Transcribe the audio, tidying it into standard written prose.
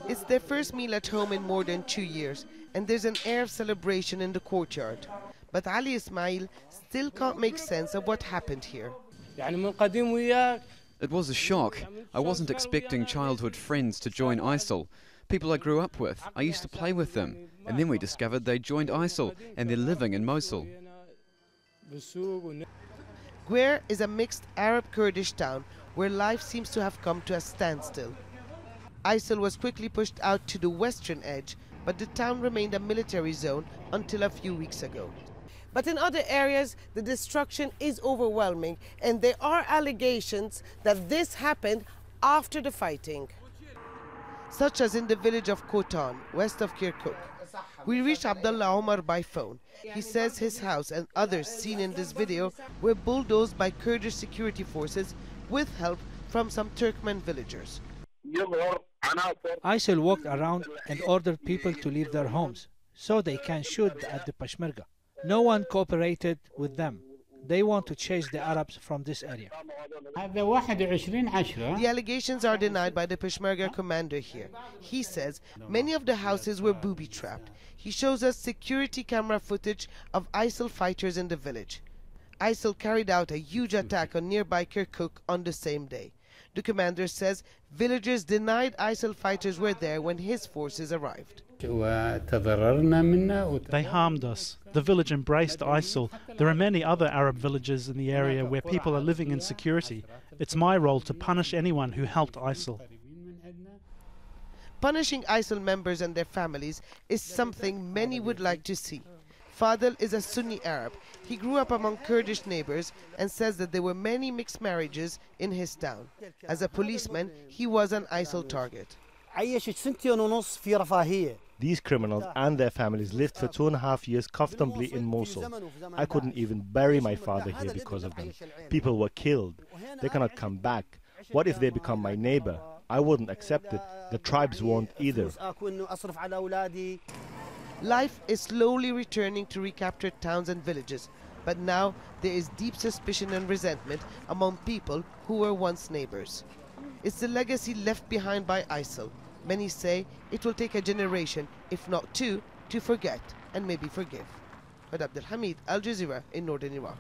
It's their first meal at home in more than 2 years, and there's an air of celebration in the courtyard. But Ali Ismail still can't make sense of what happened here. It was a shock. I wasn't expecting childhood friends to join ISIL. People I grew up with. I used to play with them. And then we discovered they joined ISIL and they're living in Mosul. Guer is a mixed Arab-Kurdish town where life seems to have come to a standstill. ISIL was quickly pushed out to the western edge, but the town remained a military zone until a few weeks ago. But in other areas, the destruction is overwhelming, and there are allegations that this happened after the fighting, such as in the village of Kotan, west of Kirkuk. We reached Abdallah Omar by phone. He says his house and others seen in this video were bulldozed by Kurdish security forces with help from some Turkmen villagers. ISIL walked around and ordered people to leave their homes so they can shoot at the PESHMERGA. No one cooperated with them. They want to chase the Arabs from this area. The allegations are denied by the PESHMERGA commander here. He says many of the houses were booby-trapped. He shows us security camera footage of ISIL fighters in the village. ISIL carried out a huge attack on nearby Kirkuk on the same day. The commander says villagers denied ISIL fighters were there when his forces arrived. They harmed us. The village embraced ISIL. There are many other Arab villages in the area where people are living in security. It's my role to punish anyone who helped ISIL. Punishing ISIL members and their families is something many would like to see. FADEL is a Sunni Arab. He grew up among Kurdish neighbors and says that there were many mixed marriages in his town. As a policeman, he was an ISIL target. These criminals and their families lived for 2.5 years comfortably in Mosul. I couldn't even bury my father here because of them. People were killed. They cannot come back. What if they become my neighbor? I wouldn't accept it. The tribes won't either. Life is slowly returning to recaptured towns and villages, but now there is deep suspicion and resentment among people who were once neighbors. It's the legacy left behind by ISIL. Many say it will take a generation, if not two, to forget and maybe forgive. But Abdel-Hamid, Al Jazeera in northern Iraq.